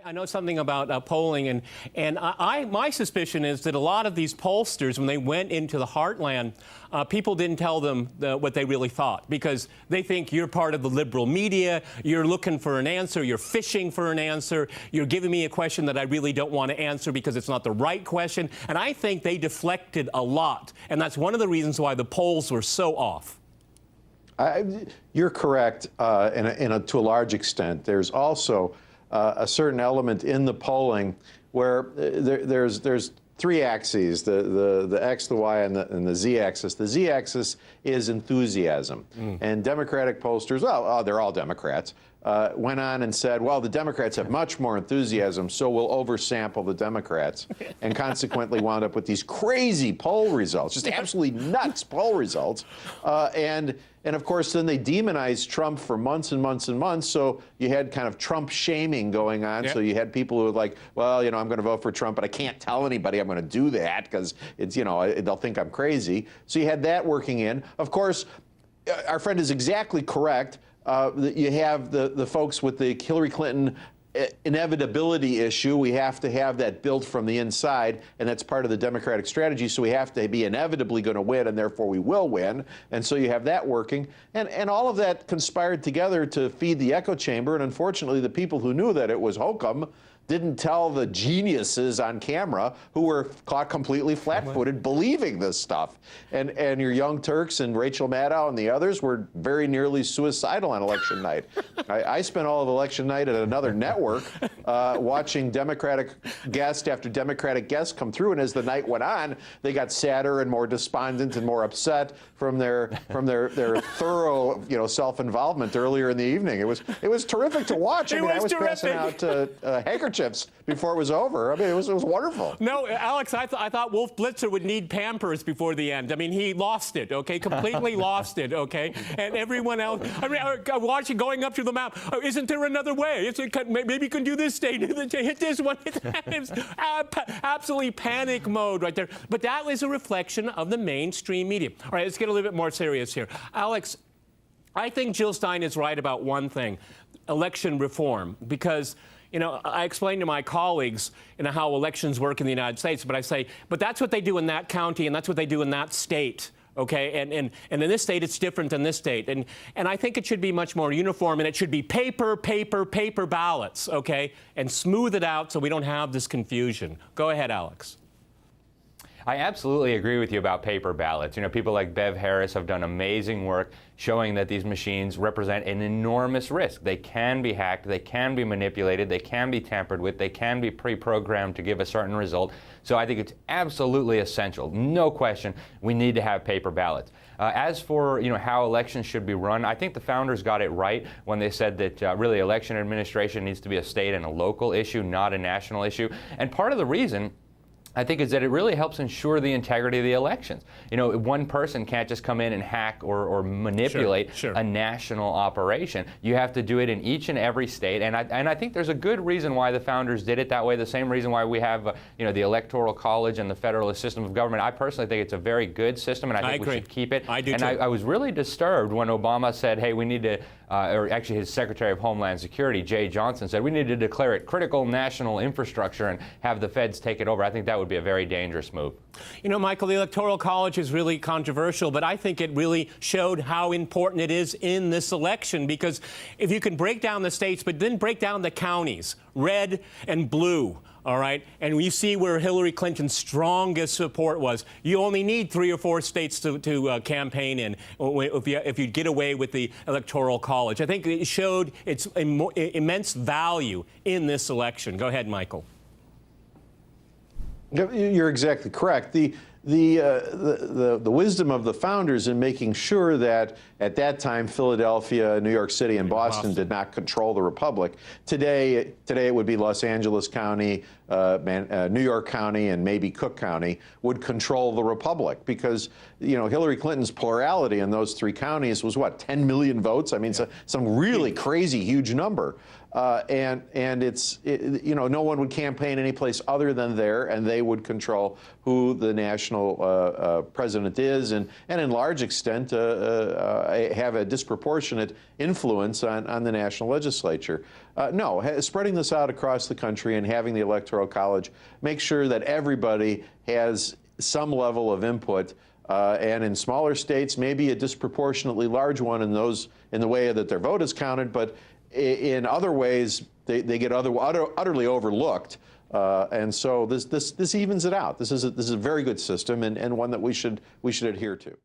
I know something about polling, and my suspicion is that a lot of these pollsters, when they went into the heartland, people didn't tell them what they really thought, because they think you're part of the liberal media, you're looking for an answer, you're fishing for an answer, you're giving me a question that I really don't want to answer because it's not the right question, and I think they deflected a lot, and that's one of the reasons why the polls were so off. You're correct to a large extent. There's also a certain element in the polling where there's three axes, the X, the Y, and the Z axis. The Z axis is enthusiasm. And Democratic pollsters, well, they're all Democrats, went on and said, well, the Democrats have much more enthusiasm, so we'll oversample the Democrats, and consequently wound up with these crazy poll results, just absolutely nuts poll results. And of course, then they demonized Trump for months and months and months. So you had kind of Trump shaming going on. Yep. So you had people who were like, well, you know, I'm going to vote for Trump, but I can't tell anybody I'm going to do that because it's, you know, they'll think I'm crazy. So you had that working in. Of course, our friend is exactly correct. You have the folks with the Hillary Clinton inevitability issue. We have to have that built from the inside, and that's part of the Democratic strategy. So we have to be inevitably going to win, and therefore we will win. And so you have that working. And all of that conspired together to feed the echo chamber. And unfortunately, the people who knew that it was hokum didn't tell the geniuses on camera who were caught completely flat-footed believing this stuff. And your Young Turks and Rachel Maddow and the others were very nearly suicidal on election night. I spent all of election night at another network watching Democratic guest after Democratic guest come through, and as the night went on, they got sadder and more despondent and more upset from their thorough, you know, self-involvement earlier in the evening. It was terrific to watch. I mean, I was passing out handkerchiefs before it was over. I mean, it was wonderful. No, Alex, I thought Wolf Blitzer would need Pampers before the end. I mean, he lost it, okay? Completely lost it, okay? And everyone else, I mean, watching going up to the map, isn't there another way? Maybe you can do this state, hit this one. It's absolutely panic mode right there. But that was a reflection of the mainstream media. All right, let's get a little bit more serious here. Alex, I think Jill Stein is right about one thing, election reform, because you know, I explain to my colleagues, you know, how elections work in the United States, but I say, but that's what they do in that county, and that's what they do in that state, okay? And in this state, it's different than this state. And I think it should be much more uniform, and it should be paper ballots, okay? And smooth it out so we don't have this confusion. Go ahead, Alex. I absolutely agree with you about paper ballots. You know, people like Bev Harris have done amazing work showing that these machines represent an enormous risk. They can be hacked, they can be manipulated, they can be tampered with, they can be pre-programmed to give a certain result. So I think it's absolutely essential, no question, we need to have paper ballots. As for, you know, how elections should be run, I think the founders got it right when they said that really election administration needs to be a state and a local issue, not a national issue. And part of the reason I think is that it really helps ensure the integrity of the elections. You know, one person can't just come in and hack or manipulate a national operation. You have to do it in each and every state, and I think there's a good reason why the founders did it that way. The same reason why we have, you know, the Electoral College and the Federalist system of government. I personally think it's a very good system, and I think we should keep it. I do and too. I was really disturbed when Obama said, "Hey, we need to," or actually his Secretary of Homeland Security, Jay Johnson, said we need to declare it critical national infrastructure and have the feds take it over. I think that would be a very dangerous move. You know, Michael, the Electoral College is really controversial, but I think it really showed how important it is in this election, because if you can break down the states, but then break down the counties, red and blue, all right, and you see where Hillary Clinton's strongest support was. You only need 3 or 4 states to campaign in if you get away with the Electoral College. I think it showed its immense value in this election. Go ahead, Michael. You're exactly correct. The wisdom of the founders in making sure that at that time Philadelphia, New York City, and Boston did not control the republic. Today it would be Los Angeles County, New York County, and maybe Cook County would control the republic, because you know Hillary Clinton's plurality in those 3 counties was what, 10 million votes? I mean, some really crazy huge number. and you know, no one would campaign any place other than there, and they would control who the national president is, and in large extent have a disproportionate influence on the national legislature. No, spreading this out across the country and having the Electoral College make sure that everybody has some level of input, and in smaller states, maybe a disproportionately large one in the way that their vote is counted, but in other ways, they get utterly overlooked, and so this evens it out. This is a very good system, and one that we should adhere to.